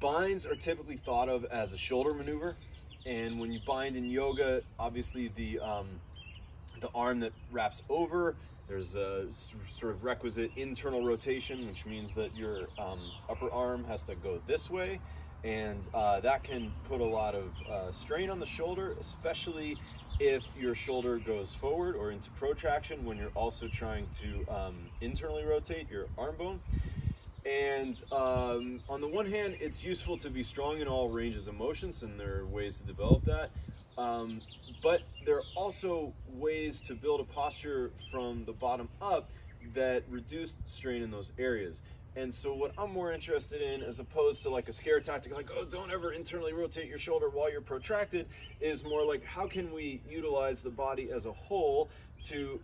binds are typically thought of as a shoulder maneuver, and when you bind in yoga, obviously the arm that wraps over, there's a sort of requisite internal rotation, which means that your upper arm has to go this way, and that can put a lot of strain on the shoulder, especially if your shoulder goes forward or into protraction when you're also trying to internally rotate your arm bone. And on the one hand, it's useful to be strong in all ranges of motions, and there are ways to develop that. But there are also ways to build a posture from the bottom up that reduce strain in those areas. And so what I'm more interested in, as opposed to like a scare tactic, like, oh, don't ever internally rotate your shoulder while you're protracted, is more like, how can we utilize the body as a whole to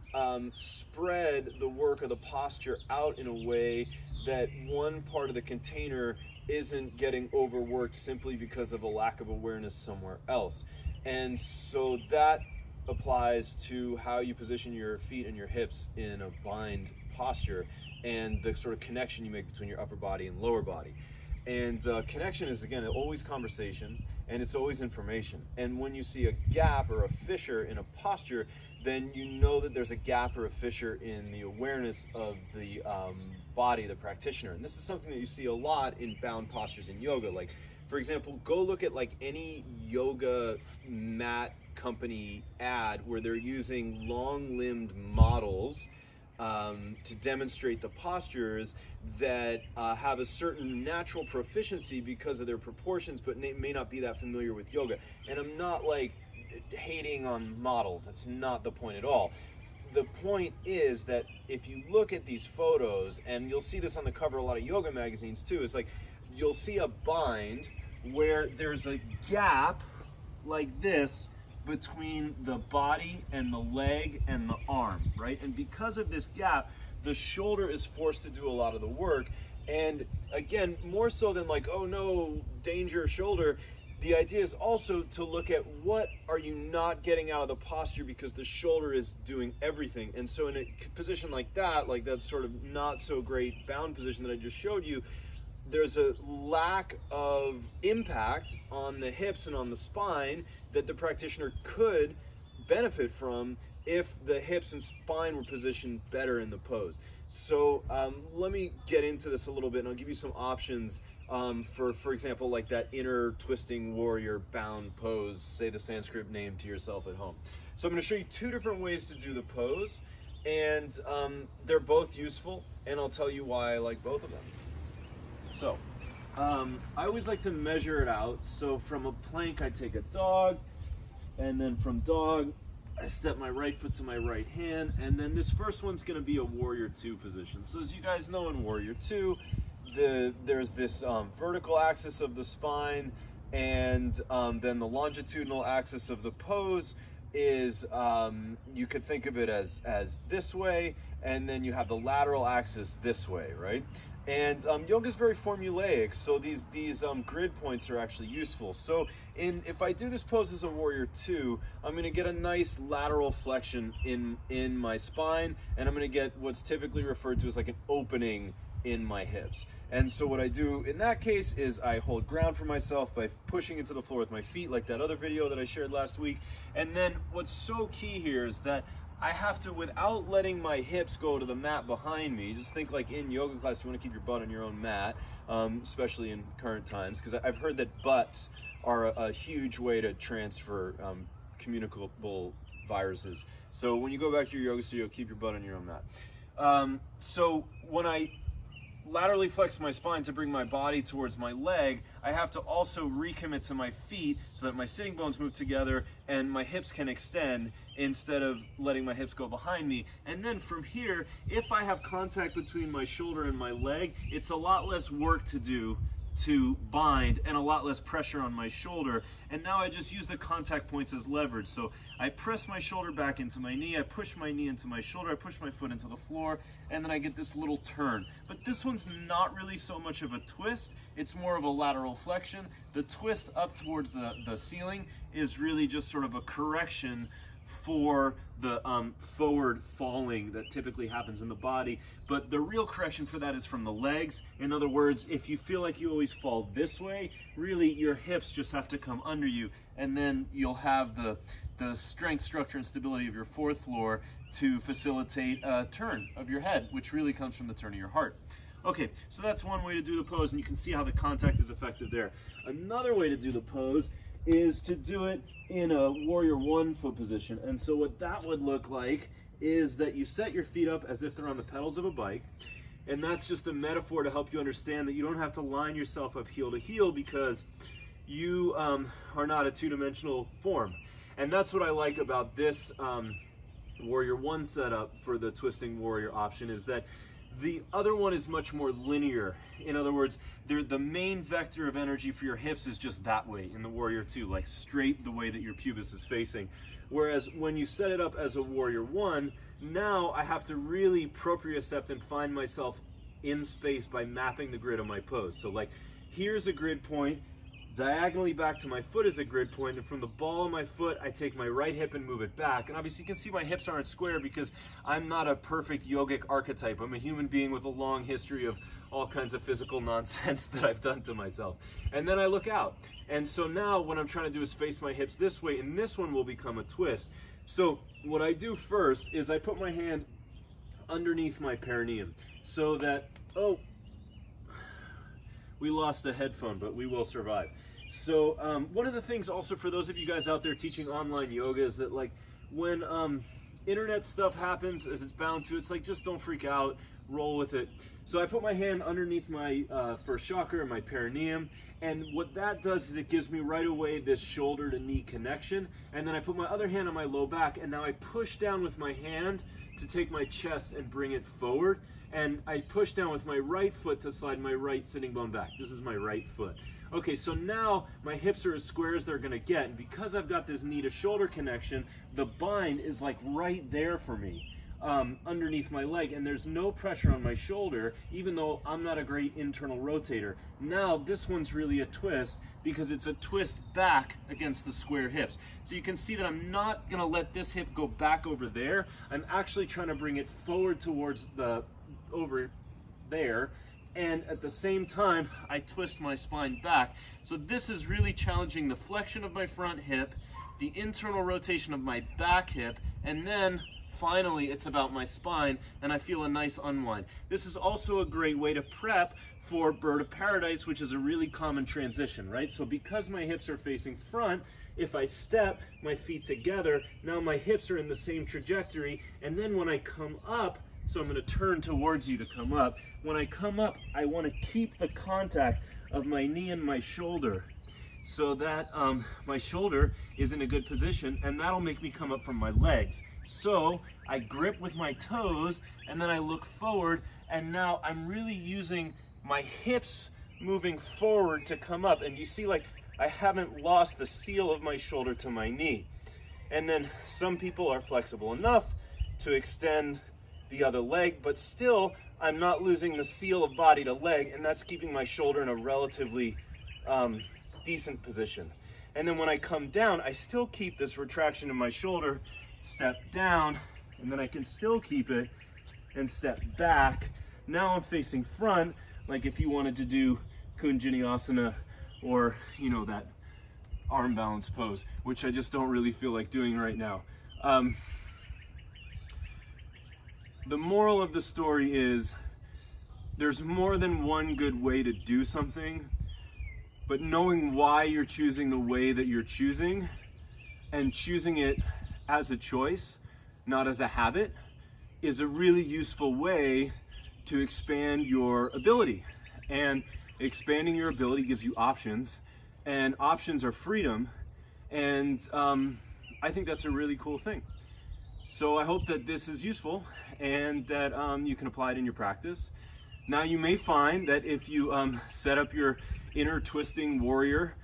spread the work of the posture out in a way that one part of the container isn't getting overworked simply because of a lack of awareness somewhere else. And so that applies to how you position your feet and your hips in a bind posture, and the sort of connection you make between your upper body and lower body. And connection is, again, always conversation, and it's always information. And when you see a gap or a fissure in a posture, then you know that there's a gap or a fissure in the awareness of the body, the practitioner. And this is something that you see a lot in bound postures in yoga. Like, for example, go look at like any yoga mat company ad where they're using long-limbed models to demonstrate the postures that have a certain natural proficiency because of their proportions, but may not be that familiar with yoga. And I'm not like hating on models. That's not the point at all. The point is that if you look at these photos, and you'll see this on the cover of a lot of yoga magazines too, is like you'll see a bind where there's a gap like this between the body and the leg and the arm, right? And because of this gap, the shoulder is forced to do a lot of the work. And again, more so than like, oh no, danger shoulder, the idea is also to look at what are you not getting out of the posture because the shoulder is doing everything. And so in a position like that sort of not so great bound position that I just showed you, there's a lack of impact on the hips and on the spine that the practitioner could benefit from if the hips and spine were positioned better in the pose. So let me get into this a little bit, and I'll give you some options for example, like that inner twisting warrior bound pose. Say the Sanskrit name to yourself at home. So I'm going to show you two different ways to do the pose, and they're both useful, and I'll tell you why I like both of them. So, I always like to measure it out. So from a plank, I take a dog, and then from dog, I step my right foot to my right hand, and then this first one's going to be a Warrior 2 position. So as you guys know, in Warrior 2, there's this vertical axis of the spine, and then the longitudinal axis of the pose is, you could think of it as this way, and then you have the lateral axis this way, right? And yoga is very formulaic, so these grid points are actually useful. So if I do this pose as a Warrior 2, I'm going to get a nice lateral flexion in my spine, and I'm going to get what's typically referred to as like an opening in my hips. And so what I do in that case is I hold ground for myself by pushing into the floor with my feet, like that other video that I shared last week. And then what's so key here is that I have to, without letting my hips go to the mat behind me, just think like in yoga class, you want to keep your butt on your own mat, especially in current times, because I've heard that butts are a huge way to transfer communicable viruses. So when you go back to your yoga studio, keep your butt on your own mat. So when I laterally flex my spine to bring my body towards my leg, I have to also recommit to my feet so that my sitting bones move together and my hips can extend instead of letting my hips go behind me. And then from here, if I have contact between my shoulder and my leg, it's a lot less work to do to bind and a lot less pressure on my shoulder. And now I just use the contact points as leverage. So I press my shoulder back into my knee, I push my knee into my shoulder, I push my foot into the floor, and then I get this little turn. But this one's not really so much of a twist, it's more of a lateral flexion. The twist up towards the ceiling is really just sort of a correction for the forward falling that typically happens in the body. But the real correction for that is from the legs. In other words, if you feel like you always fall this way, really your hips just have to come under you, and then you'll have the strength, structure, and stability of your fourth floor to facilitate a turn of your head, which really comes from the turn of your heart. Okay, so that's one way to do the pose, and you can see how the contact is effective there. Another way to do the pose is to do it in a warrior one foot position. And so what that would look like is that you set your feet up as if they're on the pedals of a bike. And that's just a metaphor to help you understand that you don't have to line yourself up heel to heel, because you are not a two-dimensional form. And that's what I like about this warrior one setup for the twisting warrior option, is that the other one is much more linear. In other words, the main vector of energy for your hips is just that way in the warrior two, like straight the way that your pubis is facing. Whereas when you set it up as a warrior one, now I have to really propriocept and find myself in space by mapping the grid of my pose. So like, here's a grid point, diagonally back to my foot is a grid point, and from the ball of my foot I take my right hip and move it back. And obviously you can see my hips aren't square because I'm not a perfect yogic archetype. I'm a human being with a long history of all kinds of physical nonsense that I've done to myself. And then I look out. And so now what I'm trying to do is face my hips this way, and this one will become a twist. So what I do first is I put my hand underneath my perineum so that, oh, we lost a headphone, but we will survive. So one of the things also for those of you guys out there teaching online yoga is that, like, when internet stuff happens, as it's bound to, it's like, just don't freak out, roll with it. So I put my hand underneath my first chakra, my perineum, and what that does is it gives me right away this shoulder to knee connection. And then I put my other hand on my low back, and now I push down with my hand to take my chest and bring it forward. And I push down with my right foot to slide my right sitting bone back. This is my right foot. Okay, so now my hips are as square as they're gonna get, and because I've got this knee to shoulder connection, the bind is like right there for me, underneath my leg, and there's no pressure on my shoulder, even though I'm not a great internal rotator. Now this one's really a twist because it's a twist back against the square hips. So you can see that I'm not gonna let this hip go back over there. I'm actually trying to bring it forward towards over there, and at the same time I twist my spine back. So this is really challenging the flexion of my front hip, the internal rotation of my back hip, and then finally it's about my spine, and I feel a nice unwind. This is also a great way to prep for Bird of Paradise, which is a really common transition, right? So because my hips are facing front, if I step my feet together, now my hips are in the same trajectory, and then when I come up, so I'm going to turn towards you to come up. When I come up, I want to keep the contact of my knee and my shoulder so that my shoulder is in a good position, and that'll make me come up from my legs. So I grip with my toes, and then I look forward, and now I'm really using my hips moving forward to come up. And you see, like, I haven't lost the seal of my shoulder to my knee. And then some people are flexible enough to extend the other leg, but still I'm not losing the seal of body to leg, and that's keeping my shoulder in a relatively decent position. And then when I come down, I still keep this retraction in my shoulder, step down, and then I can still keep it and step back. Now I'm facing front, like if you wanted to do Kunjiniasana or, you know, that arm balance pose, which I just don't really feel like doing right now. The moral of the story is there's more than one good way to do something, but knowing why you're choosing the way that you're choosing and choosing it as a choice, not as a habit, is a really useful way to expand your ability. And expanding your ability gives you options, and options are freedom. And I think that's a really cool thing. So I hope that this is useful and that you can apply it in your practice. Now you may find that if you set up your inner twisting warrior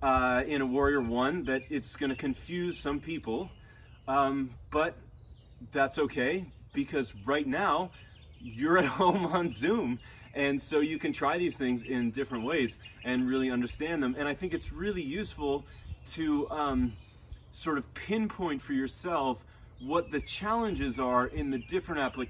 in a warrior one, that it's going to confuse some people, but that's okay, because right now you're at home on Zoom, and so you can try these things in different ways and really understand them. And I think it's really useful to sort of pinpoint for yourself what the challenges are in the different applications